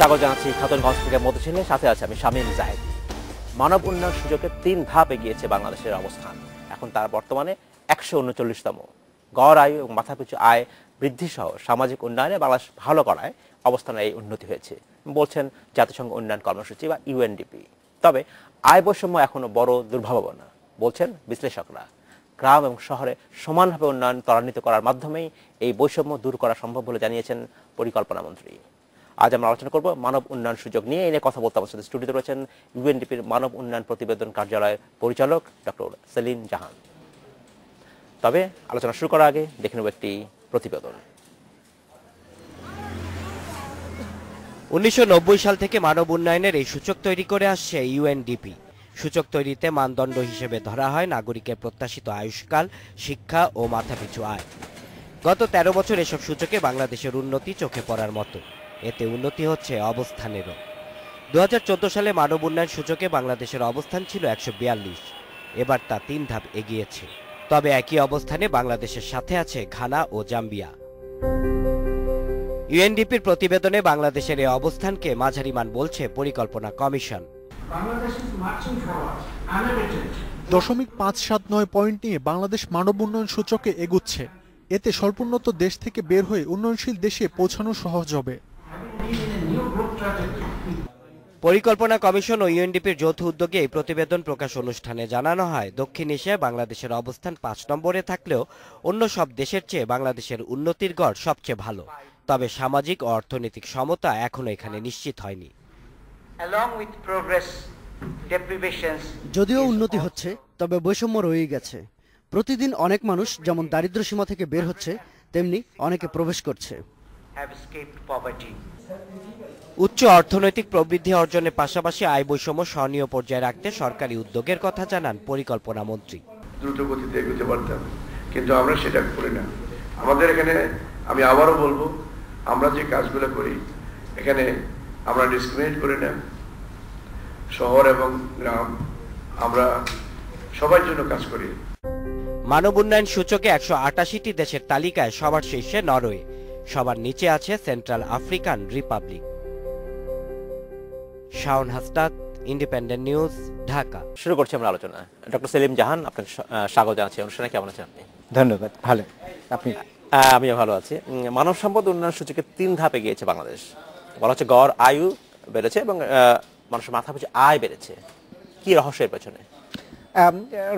স্বাগত জানাচ্ছি খাতুনগঞ্জ থেকে মধুসিনের সাথে আছে আমি শামীম জাহেদ। মানব উন্নয়ন সূচকে 3 ধাপ এগিয়েছে বাংলাদেশের অবস্থান। এখন তার বর্তমানে 139তম। গড় আয়ু এবং মাথাপিছু আয় বৃদ্ধি সহ সামাজিক উন্নয়নে বাংলাদেশ ভালো করায় অবস্থানে এই উন্নতি হয়েছে বলছেন জাতিসংঘ উন্নয়ন কর্মসূচি বা ইউএনডিপি। তবে আয় বৈষম্য এখনো বড় দুর্ভাবনা বলছেন বিশ্লেষকরা। গ্রাম এবং শহরে সমানভাবে উন্নয়ন ত্বরান্বিত করার মাধ্যমেই এই বৈষম্য দূর করা সম্ভব বলে জানিয়েছেন পরিকল্পনা মন্ত্রী। আজ আমরা আলোচনা করব মানব উন্নয়ন সুযোগ নিয়ে। এনে কথা বলতে আমার সাথে স্টুডিওতে রয়েছেন ইউএনডিপির মানব উন্নয়ন প্রতিবেদন কার্যালয়ের পরিচালক ডক্টর সেলিম জাহান। তবে আলোচনা শুরু করার আগে দেখে নেব একটি প্রতিবেদন। 1990 সাল থেকে মানব উন্নয়নের এই সূচক তৈরি করে আসছে ইউএনডিপি। সূচক তৈরিতে মানদণ্ড হিসেবে ধরা হয় নাগরিকের প্রত্যাশিত আয়ুষ্কাল, শিক্ষা ও মাথাপিছু আয়। গত 13 বছর এসব সূচকে বাংলাদেশের উন্নতি চোখে পড়ার মতো। এতে উন্নতি হচ্ছে অবস্থানেরও। 2014 সালে মানব উন্নয়ন সূচকে বাংলাদেশের অবস্থান ছিল 142। এবার তা 3 ধাপ এগিয়েছে। তবে একই অবস্থানে বাংলাদেশের সাথে আছে ঘানা ও জাম্বিয়া। ইউএনডিপির প্রতিবেদনে বাংলাদেশের এই অবস্থানকে মাঝারি মান বলছে পরিকল্পনা কমিশন। 0.579 পয়েন্ট নিয়ে বাংলাদেশ মানব উন্নয়ন সূচকে এগুচ্ছে। এতে স্বল্পোন্নত দেশ থেকে বের হয়ে উন্নয়নশীল দেশে পৌঁছানো সহজ হবে। পরিকল্পনা কমিশন ও ইউএনডিপির যৌথ উদ্যোগে এই প্রতিবেদন প্রকাশ অনুষ্ঠানে জানানো হয়, দক্ষিণ এশিয়ায় বাংলাদেশের অবস্থান 5 নম্বরে থাকলেও অন্য সব দেশের চেয়ে বাংলাদেশের উন্নতির গড় সবচেয়ে ভালো। তবে সামাজিক ও অর্থনৈতিক সমতা এখনো এখানে নিশ্চিত হয়নি। যদিও উন্নতি হচ্ছে, তবে বৈষম্য রয়েই গেছে। প্রতিদিন অনেক মানুষ যেমন দারিদ্র্য সীমা থেকে বের হচ্ছে, তেমনি অনেকে প্রবেশ করছে। উচ্চ অর্থনৈতিক প্রবৃদ্ধি অর্জনের পাশাপাশি আয় বৈষম্য সহনীয় পর্যায়ে রাখতে সরকারি উদ্যোগের কথা জানান পরিকল্পনা মন্ত্রী। দ্রুত গতিতে এগোতে পারতাম, কিন্তু আমরা সেটা করি না। আমাদের এখানে আমি আবারও বলবো, আমরা যে কাজগুলো করি এখানে আমরা ডিসক্রিমিনেট করি না। শহর এবং গ্রাম আমরা সবার জন্য কাজ করি। মানব উন্নয়ন সূচকে 188টি দেশের তালিকায় সবার শীর্ষে নরওয়ে, সবার নিচে আছে central African Republic. Shaon Hasnat, independent news, Dhaka. শুরু করছি আমরা আলোচনা। ডক্টর সেলিম জাহান, আপনাকে স্বাগত জানাচ্ছি অনুষ্ঠানে। কেমন আছেন আপনি? ধন্যবাদ। ভালো। আপনি? আমিও ভালো আছি। মানব সম্পদ উন্নয়ন সূচকে 3 ধাপে গিয়েছে বাংলাদেশ। বলা হচ্ছে গড় আয়ু বেড়েছে এবং মানুষের মাথাপিছু আয় বেড়েছে। কি রহস্য এর পেছনে?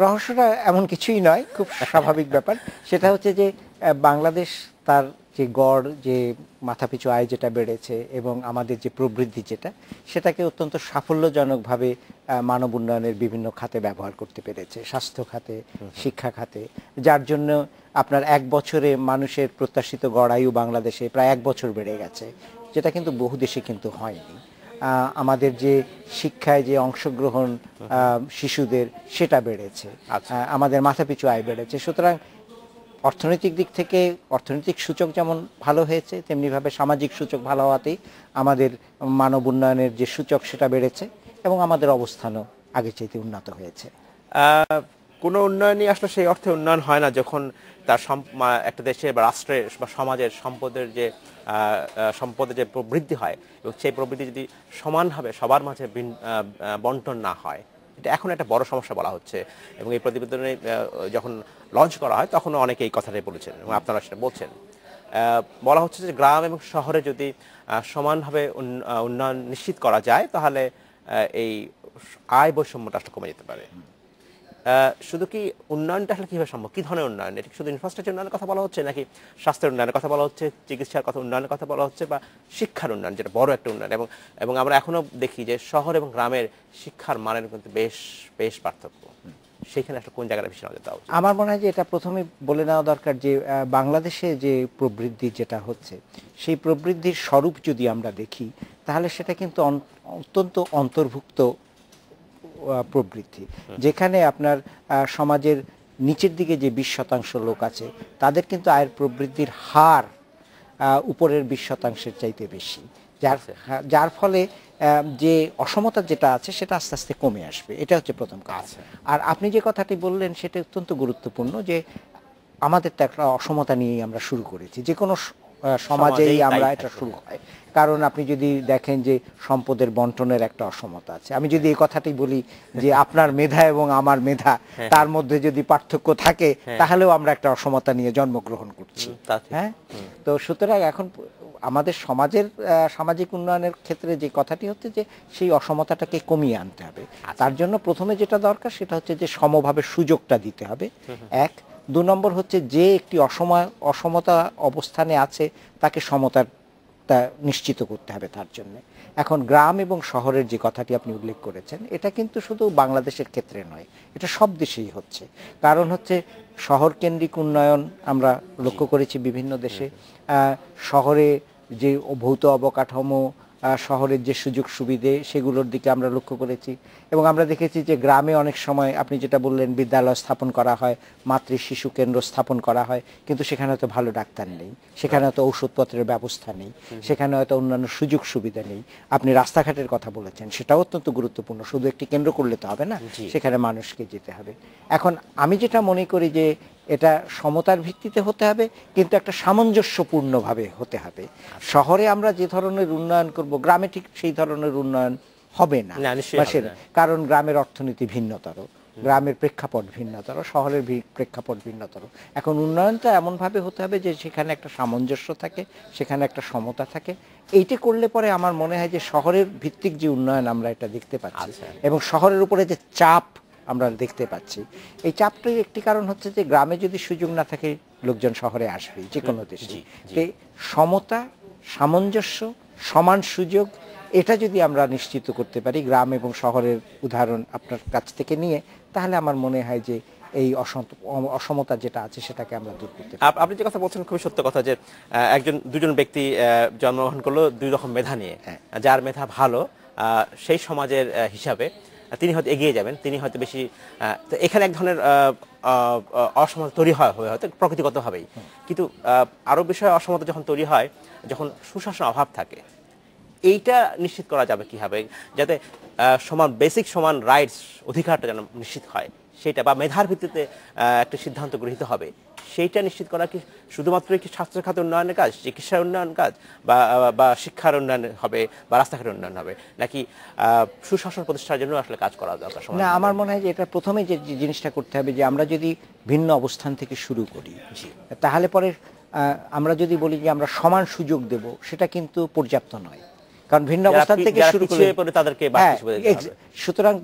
রহস্যটা এমন কিছুই নয়, খুব স্বাভাবিক ব্যাপার। সেটা হচ্ছে যে বাংলাদেশ তার যে গড়, যে মাথাপিছু আয় যেটা বেড়েছে এবং আমাদের যে প্রবৃদ্ধি যেটা, সেটাকে অত্যন্ত সাফল্যজনকভাবে মানব উন্নয়নের বিভিন্ন খাতে ব্যবহার করতে পেরেছে। স্বাস্থ্য খাতে, শিক্ষা খাতে, যার জন্য আপনার 1 বছরে মানুষের প্রত্যাশিত গড় আয়ু বাংলাদেশে প্রায় 1 বছর বেড়ে গেছে, যেটা কিন্তু বহু দেশে কিন্তু হয়নি। আমাদের যে শিক্ষায় যে অংশগ্রহণ শিশুদের, সেটা বেড়েছে। আমাদের মাথাপিছু আয় বেড়েছে। সুতরাং অর্থনৈতিক দিক থেকে অর্থনৈতিক সূচক যেমন ভালো হয়েছে, তেমনিভাবে সামাজিক সূচক ভালো হওয়াতেই আমাদের মানব উন্নয়নের যে সূচক সেটা বেড়েছে এবং আমাদের অবস্থানও আগের চাইতে উন্নত হয়েছে। কোনো উন্নয়নই আসলে সেই অর্থে উন্নয়ন হয় না যখন তার একটা দেশের বা রাষ্ট্রের বা সমাজের সম্পদের যে প্রবৃদ্ধি হয় এবং সেই প্রবৃদ্ধি যদি সমানভাবে সবার মাঝে বন্টন না হয়, এটা এখন একটা বড় সমস্যা বলা হচ্ছে। এবং এই প্রতিবেদনে যখন লঞ্চ করা হয় তখনও অনেকে এই কথাটাই বলেছেন এবং আপনারা সেটা বলছেন। বলা হচ্ছে যে গ্রাম এবং শহরে যদি সমানভাবে উন্নয়ন নিশ্চিত করা যায়, তাহলে এই আয় বৈষম্যটা আসলে কমে যেতে পারে। শুধু কি উন্নয়নটা আসলে কীভাবে সম্ভব? কী ধরনের উন্নয়ন? এটা শুধু ইনফ্রাস্ট্রাকচার উন্নয়নের কথা বলা হচ্ছে, নাকি স্বাস্থ্যের উন্নয়নের কথা বলা হচ্ছে, চিকিৎসার কথা উন্নয়নের কথা বলা হচ্ছে, বা শিক্ষার উন্নয়ন, যেটা বড় একটা উন্নয়ন? এবং আমরা এখনও দেখি যে শহর এবং গ্রামের শিক্ষার মানের কিন্তু বেশ পার্থক্য। সেখানে আসলে কোন জায়গাটা বেশি নজর দেওয়া উচিত? আমার মনে হয় যে এটা প্রথমে বলে নেওয়া দরকার যে বাংলাদেশে যে প্রবৃদ্ধি যেটা হচ্ছে, সেই প্রবৃদ্ধির স্বরূপ যদি আমরা দেখি, তাহলে সেটা কিন্তু অত্যন্ত অন্তর্ভুক্ত প্রবৃদ্ধি। যেখানে আপনার সমাজের নিচের দিকে যে 20% লোক আছে, তাদের কিন্তু আয়ের প্রবৃদ্ধির হার উপরের 20%-এর চাইতে বেশি, যার ফলে যে অসমতা যেটা আছে সেটা আস্তে আস্তে কমে আসবে। এটা হচ্ছে প্রথম কাজ। আর আপনি যে কথাটি বললেন সেটা অত্যন্ত গুরুত্বপূর্ণ, যে আমাদের তো একটা অসমতা নিয়েই আমরা শুরু করেছি। যে কোনো সমাজেই আমরা তাই এটা থাকে। শুরু হয়। কারণ আপনি যদি দেখেন যে সম্পদের বন্টনের একটা অসমতা আছে, আমি যদি এই কথাটি বলি যে আপনার মেধা এবং আমার মেধা তার মধ্যে যদি পার্থক্য থাকে তাহলেও আমরা একটা অসমতা নিয়ে জন্মগ্রহণ করছি। তা ঠিক। হ্যাঁ, তো সুতরাং এখন আমাদের সমাজের সামাজিক উন্নয়নের ক্ষেত্রে যে কথাটি হচ্ছে যে সেই অসমতাটাকে কমিয়ে আনতে হবে। তার জন্য প্রথমে যেটা দরকার সেটা হচ্ছে যে সমভাবে সুযোগটা দিতে হবে, এক। 2 নম্বর হচ্ছে যে একটি অসমতা অবস্থানে আছে তাকে সমতার তা নিশ্চিত করতে হবে তার জন্য। এখন গ্রাম এবং শহরের যে কথাটি আপনি উল্লেখ করেছেন, এটা কিন্তু শুধু বাংলাদেশের ক্ষেত্রে নয়, এটা সব দেশেই হচ্ছে। কারণ হচ্ছে শহর কেন্দ্রিক উন্নয়ন আমরা লক্ষ্য করেছি বিভিন্ন দেশে। শহরে যে ভৌত অবকাঠামো, শহরের যে সুযোগ সুবিধে, সেগুলোর দিকে আমরা লক্ষ্য করেছি। এবং আমরা দেখেছি যে গ্রামে অনেক সময় আপনি যেটা বললেন বিদ্যালয় স্থাপন করা হয়, মাতৃ শিশু কেন্দ্র স্থাপন করা হয়, কিন্তু সেখানে হয়তো ভালো ডাক্তার নেই, সেখানে হয়তো ঔষধপত্রের ব্যবস্থা নেই, সেখানে হয়তো অন্যান্য সুযোগ সুবিধা নেই। আপনি রাস্তাঘাটের কথা বলেছেন, সেটাও অত্যন্ত গুরুত্বপূর্ণ। শুধু একটি কেন্দ্র করলে তো হবে না, সেখানে মানুষকে যেতে হবে। এখন আমি যেটা মনে করি যে এটা সমতার ভিত্তিতে হতে হবে, কিন্তু একটা সামঞ্জস্যপূর্ণভাবে হতে হবে। শহরে আমরা যে ধরনের উন্নয়ন করব, গ্রামে ঠিক সেই ধরনের উন্নয়ন হবে না। নিশ্চয়ই হবে না। কারণ গ্রামের অর্থনীতি ভিন্নতর, গ্রামের প্রেক্ষাপট ভিন্নতর, শহরের প্রেক্ষাপট ভিন্নতর। এখন উন্নয়নটা এমনভাবে হতে হবে যে সেখানে একটা সামঞ্জস্য থাকে, সেখানে একটা সমতা থাকে। এইটা করলে পরে আমার মনে হয় যে শহরের ভিত্তিক যে উন্নয়ন আমরা এটা দেখতে পাচ্ছি, এবং শহরের উপরে যে চাপ আমরা দেখতে পাচ্ছি, এই চাপটির একটি কারণ হচ্ছে যে গ্রামে যদি সুযোগ না থাকে লোকজন শহরে আসবে যে কোনো দেশে। সমতা, সামঞ্জস্য, সমান সুযোগ, এটা যদি আমরা নিশ্চিত করতে পারি গ্রাম এবং শহরের উদাহরণ আপনার কাছ থেকে নিয়ে, তাহলে আমার মনে হয় যে এই অসমতা যেটা আছে সেটাকে আমরা দূর করতে পারি। আপনি যে কথা বলছেন খুবই সত্য কথা, যে দুজন ব্যক্তি জন্মগ্রহণ করলো দুই রকম মেধা নিয়ে। যার মেধা ভালো সেই সমাজের হিসাবে তিনি হয়তো এগিয়ে যাবেন, তিনি হয়তো বেশি, তো এখানে এক ধরনের অসমতা তৈরি হয় হয়তো প্রকৃতিগতভাবেই। কিন্তু আরো বিষয়ে অসমতা যখন তৈরি হয়, যখন সুশাসনের অভাব থাকে, এইটা নিশ্চিত করা যাবে কিভাবে যাতে সমান বেসিক সমান রাইটস, অধিকারটা যেন নিশ্চিত হয়, সেটা বা মেধার ভিত্তিতে একটা সিদ্ধান্ত গৃহীত হবে, সেইটা নিশ্চিত করা কি শুধুমাত্র কি স্বাস্থ্য খাতের উন্নয়নের কাজ, চিকিৎসার উন্নয়ন কাজ, বা শিক্ষার উন্নয়ন হবে, বা রাস্তাঘাটের উন্নয়ন হবে, নাকি সুশাসন প্রতিষ্ঠার জন্য আসলে কাজ করা দরকার? না, আমার মনে হয় যে এটা প্রথমে যে জিনিসটা করতে হবে যে আমরা যদি ভিন্ন অবস্থান থেকে শুরু করি, তাহলে পরে আমরা যদি বলি যে আমরা সমান সুযোগ দেব, সেটা কিন্তু পর্যাপ্ত নয়। কারণ ভিন্ন অবস্থান থেকে শুরু করে তাদেরকে, সুতরাং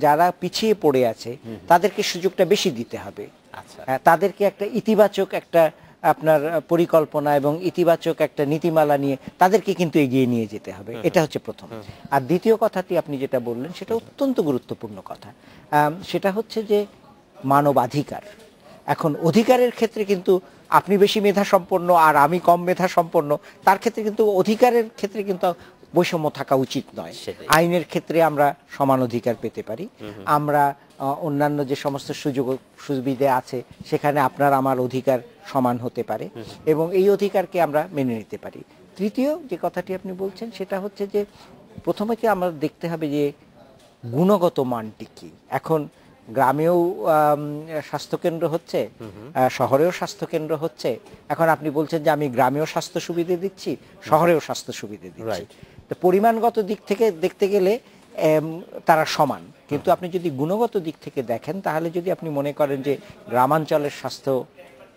যারা পিছিয়ে পড়ে আছে তাদেরকে সুযোগটা বেশি দিতে হবে। তাদেরকে একটা ইতিবাচক একটা আপনার পরিকল্পনা এবং ইতিবাচক একটা নীতিমালা নিয়ে তাদেরকে কিন্তু এগিয়ে নিয়ে যেতে হবে। এটা হচ্ছে প্রথম। আর দ্বিতীয় কথাটি আপনি যেটা বললেন সেটা অত্যন্ত গুরুত্বপূর্ণ কথা, সেটা হচ্ছে যে মানবাধিকার। এখন অধিকারের ক্ষেত্রে কিন্তু আপনি বেশি মেধা সম্পন্ন আর আমি কম মেধা সম্পন্ন, তার ক্ষেত্রে কিন্তু অধিকারের ক্ষেত্রে কিন্তু বৈষম্য থাকা উচিত নয়। আইনের ক্ষেত্রে আমরা সমান অধিকার পেতে পারি, আমরা অন্যান্য যে সমস্ত সুযোগ সুবিধা আছে সেখানে আপনার আমার অধিকার সমান হতে পারে, এবং এই অধিকারকে আমরা মেনে নিতে পারি। তৃতীয় যে কথাটি আপনি বলছেন সেটা হচ্ছে যে প্রথমে কি আমরা দেখতে হবে যে গুণগত মানটি কি। এখন গ্রামেও স্বাস্থ্যকেন্দ্র হচ্ছে, শহরেও স্বাস্থ্যকেন্দ্র হচ্ছে। এখন আপনি বলছেন যে আমি গ্রামেও স্বাস্থ্য সুবিধা দিচ্ছি, শহরেও স্বাস্থ্য সুবিধা দিচ্ছি, তো পরিমাণগত দিক থেকে দেখতে গেলে তারা সমান। কিন্তু আপনি যদি গুণগত দিক থেকে দেখেন, তাহলে যদি আপনি মনে করেন যে গ্রামাঞ্চলের স্বাস্থ্য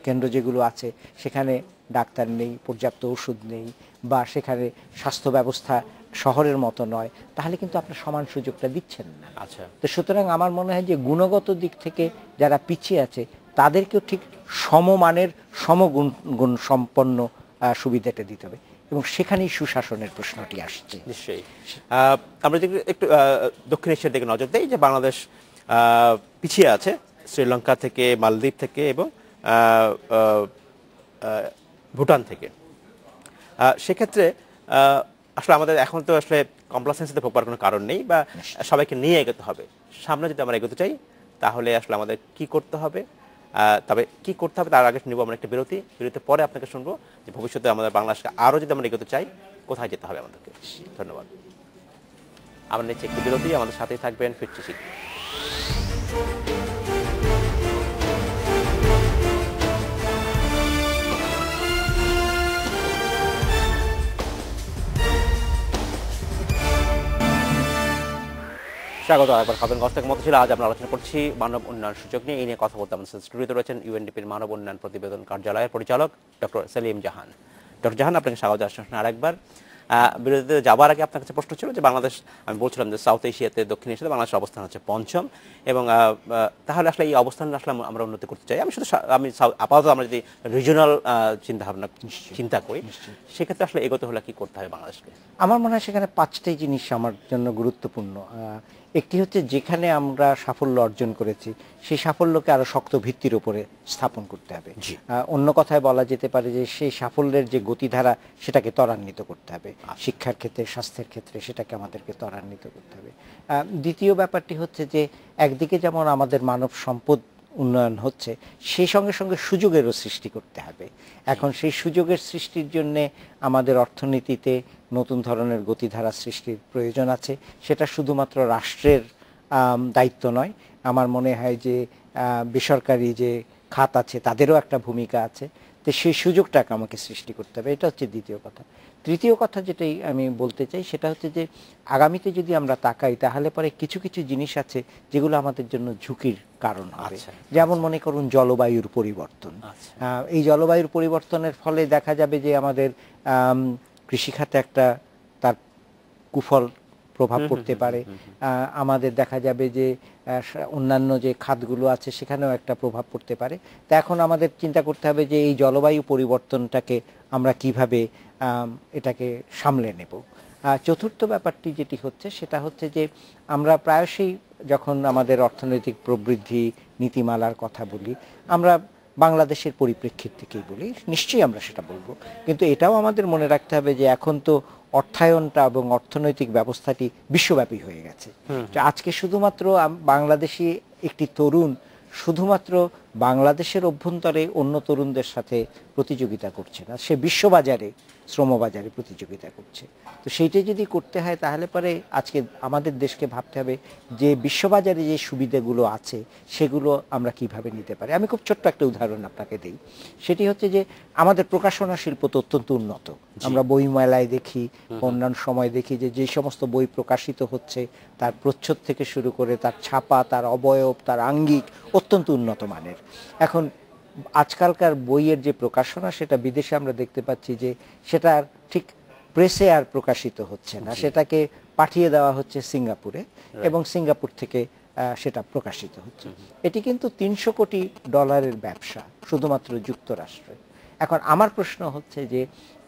কেন্দ্র যেগুলো আছে সেখানে ডাক্তার নেই, পর্যাপ্ত ওষুধ নেই, বা সেখানে স্বাস্থ্য ব্যবস্থা শহরের মতো নয়, তাহলে কিন্তু আপনার সমান সুযোগটা দিচ্ছেন না। তো সুতরাং আমার মনে হয় যে গুণগত দিক থেকে যারা পিছিয়ে আছে তাদেরকেও ঠিক সমমানের সমগুণ সম্পন্ন সুবিধাটা দিতে হবে, এবং সেখানেই সুশাসনের প্রশ্নটি আসছে। নিশ্চয়ই। আমরা যদি একটু দক্ষিণ এশিয়ার দিকে নজর দেই, যে বাংলাদেশ পিছিয়ে আছে শ্রীলঙ্কা থেকে, মালদ্বীপ থেকে এবং ভুটান থেকে। সেক্ষেত্রে আসলে আমাদের এখন তো আসলে কমপ্লাসেন্সিতে ভোগ করার কোনো কারণ নেই, বা সবাইকে নিয়ে এগোতে হবে। সামনে যদি আমরা এগোতে চাই তাহলে আসলে আমাদের কি করতে হবে, তবে কি করতে হবে তার আগে নিব আমরা একটা বিরতির পরে আপনাকে শুনবো যে ভবিষ্যতে আমাদের বাংলাদেশকে আরও যদি আমরা এগোতে চাই কোথায় যেতে হবে আমাদেরকে। ধন্যবাদ। আমরা নিচ্ছি একটু বিরতি, আমাদের সাথেই থাকবেন, ফিরছি শীঘ্রই। স্বাগত আরেকবার খাবেন গস্তের মতো ছিল। আজ আমরা আলোচনা করছি মানব উন্নয়ন সূচক নিয়ে। এই নিয়ে কথা বলতে আমাদের স্টুডিওতে রয়েছেন ইউএনডিপির মানব উন্নয়ন প্রতিবেদন কার্যালয়ের পরিচালক ডক্টর সেলিম জাহান। ডক্টর জাহান, আপনাকে স্বাগত জানাচ্ছি আরেকবার। বিরতিতে যাবার আগে আপনার কাছে প্রশ্ন ছিল যে বাংলাদেশ, আমি বলছিলাম যে সাউথ এশিয়াতে, দক্ষিণ এশিয়াতে বাংলাদেশের অবস্থান হচ্ছে পঞ্চম, এবং তাহলে আসলে এই অবস্থান আসলে আমরা উন্নতি করতে চাই। আমি আপাতত আমরা যদি রিজিওনাল চিন্তাভাবনা চিন্তা করি, সেক্ষেত্রে আসলে এগোতে হলে কি করতে হবে বাংলাদেশকে? আমার মনে হয় সেখানে পাঁচটাই জিনিস আমার জন্য গুরুত্বপূর্ণ। একটি হচ্ছে যেখানে আমরা সাফল্য অর্জন করেছি সেই সাফল্যকে আরো শক্ত ভিত্তির উপরে স্থাপন করতে হবে। অন্য কথায় বলা যেতে পারে যে সেই সাফল্যের যে গতিধারা সেটাকে ত্বরান্বিত করতে হবে। শিক্ষার ক্ষেত্রে, স্বাস্থ্যের ক্ষেত্রে সেটাকে আমাদেরকে ত্বরান্বিত করতে হবে। দ্বিতীয় ব্যাপারটি হচ্ছে যে একদিকে যেমন আমাদের মানব সম্পদ উন্নয়ন হচ্ছে, সেই সঙ্গে সঙ্গে সুযোগেরও সৃষ্টি করতে হবে। এখন সেই সুযোগের সৃষ্টির জন্যে আমাদের অর্থনীতিতে নতুন ধরনের গতিধারা সৃষ্টির প্রয়োজন আছে। সেটা শুধুমাত্র রাষ্ট্রের দায়িত্ব নয়, আমার মনে হয় যে বেসরকারি যে খাত আছে তাদেরও একটা ভূমিকা আছে। তো সেই সুযোগটাকে আমাকে সৃষ্টি করতে হবে, এটা হচ্ছে দ্বিতীয় কথা। তৃতীয় কথা যেটাই আমি বলতে চাই সেটা হচ্ছে যে আগামীতে যদি আমরা তাকাই তাহলে পরে কিছু কিছু জিনিস আছে যেগুলো আমাদের জন্য ঝুঁকির কারণ হবে। যেমন মনে করুন জলবায়ুর পরিবর্তন। এই জলবায়ুর পরিবর্তনের ফলে দেখা যাবে যে আমাদের কৃষিখাতে একটা তার কুফল প্রভাব পড়তে পারে। আমাদের দেখা যাবে যে অন্যান্য যে খাতগুলো আছে সেখানেও একটা প্রভাব পড়তে পারে। তা এখন আমাদের চিন্তা করতে হবে যে এই জলবায়ু পরিবর্তনটাকে আমরা কিভাবে এটাকে সামলে নেব। চতুর্থ ব্যাপারটি যেটি হচ্ছে সেটা হচ্ছে যে আমরা প্রায়শই যখন আমাদের অর্থনৈতিক প্রবৃদ্ধি নীতিমালার কথা বলি, আমরা বাংলাদেশের পরিপ্রেক্ষিত থেকেই বলি, নিশ্চয়ই আমরা সেটা বলবো, কিন্তু এটাও আমাদের মনে রাখতে হবে যে এখন তো অর্থায়নটা এবং অর্থনৈতিক ব্যবস্থাটি বিশ্বব্যাপী হয়ে গেছে। আজকে শুধুমাত্র বাংলাদেশি একটি তরুণ শুধুমাত্র বাংলাদেশের অভ্যন্তরে অন্য তরুণদের সাথে প্রতিযোগিতা করছে না, সে বিশ্ববাজারে, শ্রমবাজারে প্রতিযোগিতা করছে। তো সেইটাই যদি করতে হয় তাহলে পরে আজকে আমাদের দেশকে ভাবতে হবে যে বিশ্ববাজারে যে সুবিধাগুলো আছে সেগুলো আমরা কিভাবে নিতে পারি। আমি খুব ছোট্ট একটা উদাহরণ আপনাকে দিই, সেটি হচ্ছে যে আমাদের প্রকাশনা শিল্প তো অত্যন্ত উন্নত। আমরা বই মেলায় দেখি, অন্যান্য সময় দেখি যে যে সমস্ত বই প্রকাশিত হচ্ছে তার প্রচ্ছদ থেকে শুরু করে তার ছাপা, তার অবয়ব, তার আঙ্গিক অত্যন্ত উন্নত মানের। এখন আজকালকার বইয়ের যে প্রকাশনা সেটা বিদেশে আমরা দেখতে পাচ্ছি যে সেটা ঠিক প্রেসে আর প্রকাশিত হচ্ছে না, সেটাকে পাঠিয়ে দেওয়া হচ্ছে সিঙ্গাপুরে এবং সিঙ্গাপুর থেকে সেটা প্রকাশিত হচ্ছে। এটি কিন্তু $300 কোটি ব্যবসা শুধুমাত্র যুক্তরাষ্ট্রে। এখন আমার প্রশ্ন হচ্ছে যে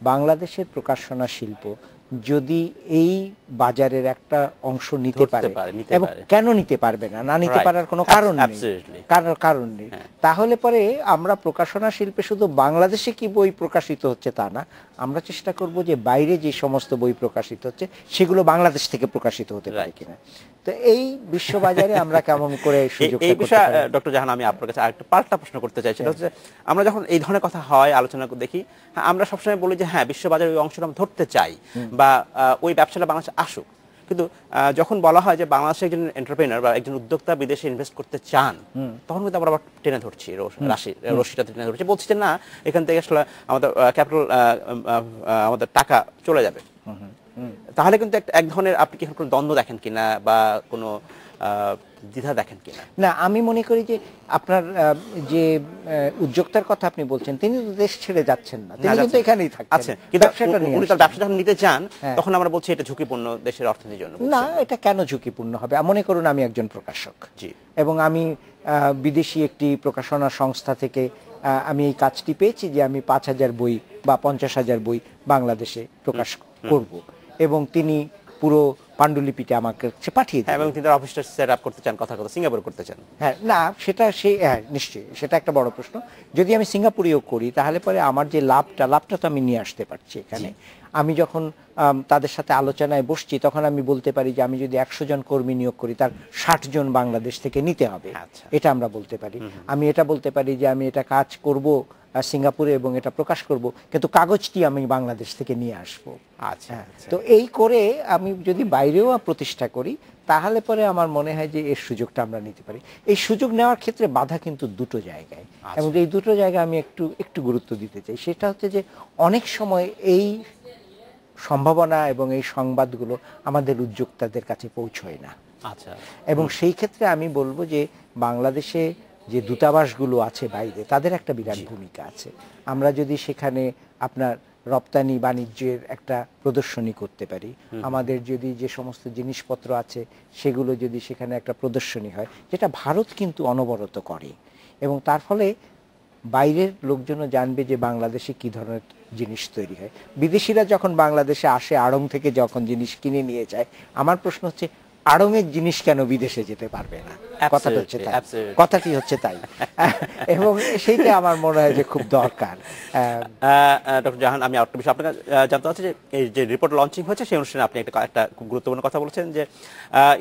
বাংলাদেশের প্রকাশনা শিল্প যদি এই বাজারের একটা অংশ নিতে পারে, এবং কেন নিতে পারবে না, না নিতে পারার কোনো কারণ নেই, তাহলে পরে আমরা প্রকাশনা শিল্পে শুধু বাংলাদেশে কি বই প্রকাশিত হচ্ছে তা না, আমরা চেষ্টা করব যে বাইরে যে সমস্ত বই প্রকাশিত হচ্ছে সেগুলো বাংলাদেশ থেকে প্রকাশিত হতে পারে কিনা। তো এই বিশ্ববাজারে আমরা কেমন করে সুযোগ। এই বিষয়ে ডক্টর জাহান, আমি আপনার কাছে আরেকটা পাল্টা প্রশ্ন করতে চাই, সেটা হচ্ছে আমরা যখন এই ধরনের কথা হয়, আলোচনা দেখি, আমরা সবসময় বলি যে হ্যাঁ বিশ্ববাজারে ওই অংশটা আমরা ধরতে চাই বা ওই ব্যবসাটা বাংলাদেশে আসুক, কিন্তু যখন বলা হয় যে বাংলাদেশে একজন এন্টারপ্রেনার বা একজন উদ্যোক্তা বিদেশে ইনভেস্ট করতে চান, তখন কিন্তু আমরা আবার টেনে ধরছি, রশিটা টেনে ধরছি, বলছি যে না এখান থেকে আসলে আমাদের ক্যাপিটাল, আমাদের টাকা চলে যাবে। তাহলে কিন্তু এক ধরনের, আপনি কি কোনো দ্বন্দ্ব দেখেন কিনা বা কোনো দ্বিধা দেখেন কিনা? না, আমি মনে করি যে আপনার যে উদ্যোক্তার কথা আপনি বলছেন তিনি তো দেশ ছেড়ে যাচ্ছেন না, তিনি কিন্তু এখানেই থাকছেন। কিন্তু উনি তার ব্যবসা যখন নিতে চান তখন আমরা বলছি এটা ঝুঁকিপূর্ণ দেশের অর্থনীতির জন্য। না, এটা কেন ঝুঁকিপূর্ণ হবে? মনে করুন আমি একজন প্রকাশক, এবং আমি বিদেশি একটি প্রকাশনা সংস্থা থেকে আমি এই কাজটি পেয়েছি যে আমি 5,000 বই বা 50,000 বই বাংলাদেশে প্রকাশ করব, এবং তিনি পুরো পাণ্ডুলিপিটা আমাকে পাঠিয়ে দেন, এবং তিনি তার অফিসটা সেট আপ করতে চান, কথা সিঙ্গাপুরে করতে চান। হ্যাঁ, না সেটা নিশ্চয়ই সেটা একটা বড় প্রশ্ন। যদি আমি সিঙ্গাপুরেও করি তাহলে পরে আমার যে লাভটা তো আমি নিয়ে আসতে পারছি এখানে। আমি যখন তাদের সাথে আলোচনায় বসছি তখন আমি বলতে পারি যে আমি যদি 100 জন কর্মী নিয়োগ করি তার 60 জন বাংলাদেশ থেকে নিতে হবে, এটা আমরা বলতে পারি। আমি এটা বলতে পারি যে আমি এটা কাজ করব সিঙ্গাপুরে এবং এটা প্রকাশ করব, কিন্তু কাগজটি আমি বাংলাদেশ থেকে নিয়ে আসবো। তো এই করে আমি যদি বাইরেও প্রতিষ্ঠা করি তাহলে পরে আমার মনে হয় যে এর সুযোগটা আমরা নিতে পারি। এই সুযোগ নেওয়ার ক্ষেত্রে বাধা কিন্তু দুটো জায়গায়, এবং এই দুটো জায়গায় আমি একটু গুরুত্ব দিতে চাই। সেটা হচ্ছে যে অনেক সময় এই সম্ভাবনা এবং এই সংবাদগুলো আমাদের উদ্যোক্তাদের কাছে পৌঁছয় না। আচ্ছা। এবং সেই ক্ষেত্রে আমি বলবো যে বাংলাদেশে যে দূতাবাসগুলো আছে বাইরে, তাদের একটা বিরাট ভূমিকা আছে। আমরা যদি সেখানে আপনার রপ্তানি বাণিজ্যের একটা প্রদর্শনী করতে পারি, আমাদের যদি যে সমস্ত জিনিসপত্র আছে সেগুলো যদি সেখানে একটা প্রদর্শনী হয়, যেটা ভারত কিন্তু অনবরত করে, এবং তার ফলে বাইরের লোকজনও জানবে যে বাংলাদেশে কি ধরনের জিনিস তৈরি হয়। বিদেশিরা যখন বাংলাদেশে আসে আড়ং থেকে যখন জিনিস কিনে নিয়ে যায়, আমার প্রশ্ন হচ্ছে আড়ংয়ের জিনিস কেন বিদেশে যেতে পারবে না? কথাটি হচ্ছে তাই। এবং সেইটা আমার মনে হয় যে খুব দরকার। ডক্টর জাহান, আমি আরেকটা বিষয় আপনাকে জানতে চাচ্ছি যে এই যে রিপোর্ট লঞ্চিং হয়েছে সেই অনুষ্ঠানে আপনি একটা খুব গুরুত্বপূর্ণ কথা বলেছেন যে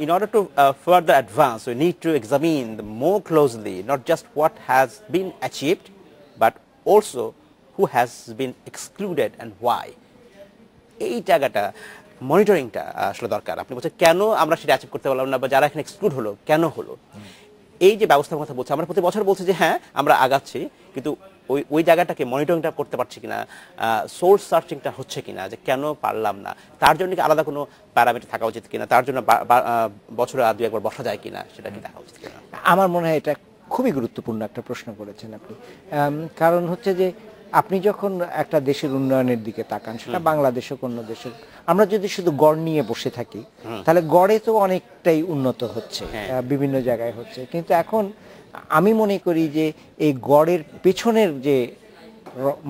in order to further advance we need to examine more closely not just what has been achieved but also who has been excluded and why. এই জায়গাটা মনিটরিংটা আসলে দরকার। আপনি বলছেন কেন আমরা সেটা অ্যাচিভ করতে পারলাম না, বা যারা এখানে এক্সক্লুড হলো কেন হলো, এই যে ব্যবস্থার কথা বলছি, আমরা প্রতি বছর বলছি যে হ্যাঁ আমরা আগাচ্ছি, কিন্তু ওই জায়গাটাকে মনিটরিংটা করতে পারছি কিনা, সোর্স সার্চিংটা হচ্ছে কিনা, যে কেন পারলাম না, তার জন্য কি আলাদা কোনো প্যারামিটার থাকা উচিত কিনা, তার জন্য বছরে আর 2-1 বার বসা যায় কিনা, সেটা কি দেখা উচিত কিনা? আমার মনে হয় এটা খুবই গুরুত্বপূর্ণ একটা প্রশ্ন করেছেন আপনি। কারণ হচ্ছে যে আপনি যখন একটা দেশের উন্নয়নের দিকে তাকান, সেটা বাংলাদেশ হোক অন্য দেশের, আমরা যদি শুধু গড় নিয়ে বসে থাকি তাহলে গড়ে তো অনেকটাই উন্নত হচ্ছে, বিভিন্ন জায়গায় হচ্ছে, কিন্তু এখন আমি মনে করি যে এই গড়ের পেছনের যে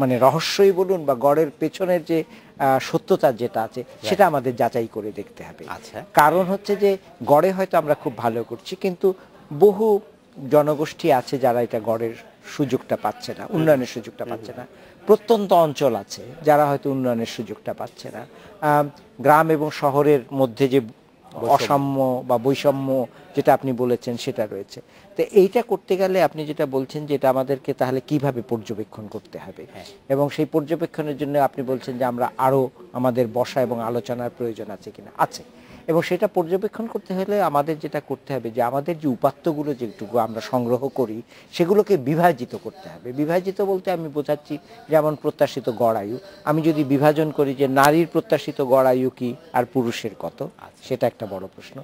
মানে রহস্যই বলুন বা গড়ের পেছনের যে সত্যতা যেটা আছে সেটা আমাদের যাচাই করে দেখতে হবে। কারণ হচ্ছে যে গড়ে হয়তো আমরা খুব ভালো করছি, কিন্তু বহু জনগোষ্ঠী আছে যারা এটা গড়ের সুযোগটা পাচ্ছে না, উন্নয়নের সুযোগটা পাচ্ছে না। প্রত্যন্ত অঞ্চল আছে যারা হয়তো উন্নয়নের সুযোগটা পাচ্ছে না। গ্রাম এবং শহরের মধ্যে যে অসাম্য বা বৈষম্য যেটা আপনি বলেছেন সেটা রয়েছে। তো এইটা করতে গেলে আপনি যেটা বলছেন যে এটা আমাদেরকে তাহলে কিভাবে পর্যবেক্ষণ করতে হবে, এবং সেই পর্যবেক্ষণের জন্য আপনি বলছেন যে আমরা আরো আমাদের বসা এবং আলোচনার প্রয়োজন আছে কিনা, আছে। এবং সেটা পর্যবেক্ষণ করতে হলে আমাদের যেটা করতে হবে যে আমাদের যে উপাত্তগুলো যেটুকু আমরা সংগ্রহ করি সেগুলোকে বিভাজিত করতে হবে। বিভাজিত বলতে আমি বোঝাচ্ছি যেমন প্রত্যাশিত গড় আয়ু, আমি যদি বিভাজন করি যে নারীর প্রত্যাশিত গড় আয়ু কি আর পুরুষের কত, সেটা একটা বড় প্রশ্ন।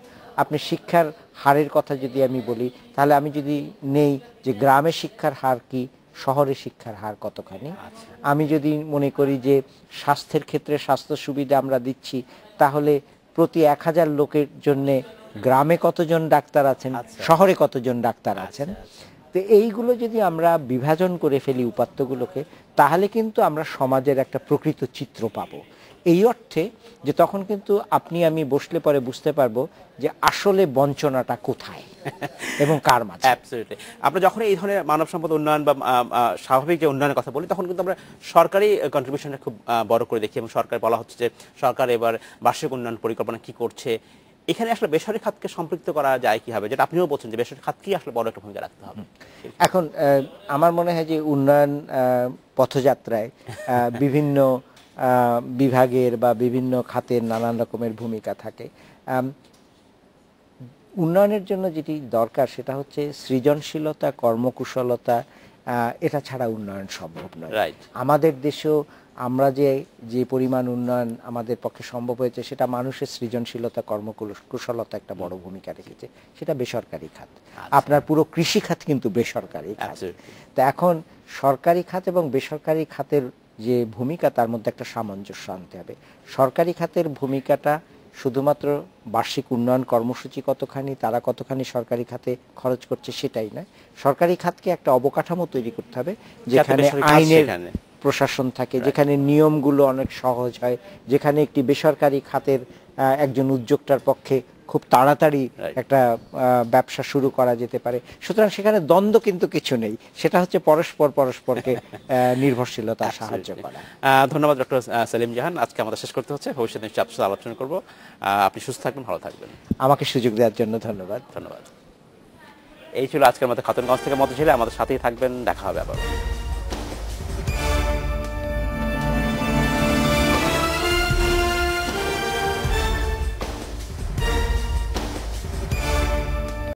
আপনি শিক্ষার হারের কথা যদি আমি বলি, তাহলে আমি যদি নেই যে গ্রামে শিক্ষার হার কি, শহরে শিক্ষার হার কতখানি, আমি যদি মনে করি যে স্বাস্থ্যের ক্ষেত্রে স্বাস্থ্য সুবিধা আমরা দিচ্ছি, তাহলে প্রতি 1000 লোকের জন্য গ্রামে কতজন ডাক্তার আছেন, শহরে কতজন ডাক্তার আছেন। তো এইগুলো যদি আমরা বিভাজন করে ফেলি উপাত্তগুলোকে, তাহলে কিন্তু আমরা সমাজের একটা প্রকৃত চিত্র পাবো। এই অর্থে যে তখন কিন্তু আপনি আমি বসলে পরে বুঝতে পারবো যে আসলে বঞ্চনাটা কোথায় এবং কার মাঝে। অ্যাবসলিউটলি। আমরা যখন এই ধরনের মানব সম্পদ উন্নয়ন বা স্বাভাবিক যে উন্নয়নের কথা বলি, তখন কিন্তু আমরা সরকারি কন্ট্রিবিউশনটা খুব বড় করে দেখি, এবং সরকার বলা হচ্ছে যে সরকার এবার বার্ষিক উন্নয়ন পরিকল্পনা কি করছে। এখানে আসলে বেসরকারি খাতকে সম্পৃক্ত করা যায় কিভাবে, যেটা আপনিও বলছেন যে বেসরকারি খাতকেই আসলে বড় একটা ভূমিকা রাখতে হবে। এখন আমার মনে হয় যে উন্নয়ন পথযাত্রায় বিভিন্ন বিভাগের বা বিভিন্ন খাতের নানান রকমের ভূমিকা থাকে। উন্নয়নের জন্য যেটি দরকার সেটা হচ্ছে সৃজনশীলতা, কর্মকুশলতা, এটা ছাড়া উন্নয়ন সম্ভব নয়। আমাদের দেশেও আমরা যে পরিমাণ উন্নয়ন আমাদের পক্ষে সম্ভব হয়েছে, সেটা মানুষের সৃজনশীলতা, কর্মকুশলতা একটা বড় ভূমিকা রেখেছে, সেটা বেসরকারি খাত। আপনার পুরো কৃষি খাত কিন্তু বেসরকারি খাত। তো এখন সরকারি খাত এবং বেসরকারি খাতের যে ভূমিকা, তার মধ্যে একটা সামঞ্জস্য আনতে হবে। সরকারি খাতের ভূমিকাটা শুধুমাত্র বার্ষিক উন্নয়ন কর্মসূচি কতখানি, তারা কতখানি সরকারি খাতে খরচ করছে সেটাই নয়, সরকারি খাতকে একটা অবকাঠামো তৈরি করতে হবে যেখানে আইনের প্রশাসন থাকে, যেখানে নিয়মগুলো অনেক সহজ হয়, যেখানে একটি বেসরকারি খাতের একজন উদ্যোক্তার পক্ষে খুব তাড়াতাড়ি একটা ব্যবসা শুরু করা যেতে পারে। সুতরাং সেখানে দ্বন্দ্ব কিন্তু কিছু নেই, সেটা হচ্ছে পরস্পরকে নির্ভরশীলতা সাহায্য করা। ধন্যবাদ ডক্টর সেলিম জাহান। আজকে আমাদের শেষ করতে হচ্ছে, ভবিষ্যতে নিশ্চয়ই আপনার সাথে আলোচনা করবো। আপনি সুস্থ থাকবেন, ভালো থাকবেন। আমাকে সুযোগ দেওয়ার জন্য ধন্যবাদ। এই ছিল আজকের মতো খাতুনগঞ্জ থেকে মতো ছিল। আমাদের সাথেই থাকবেন, দেখা হবে আবার।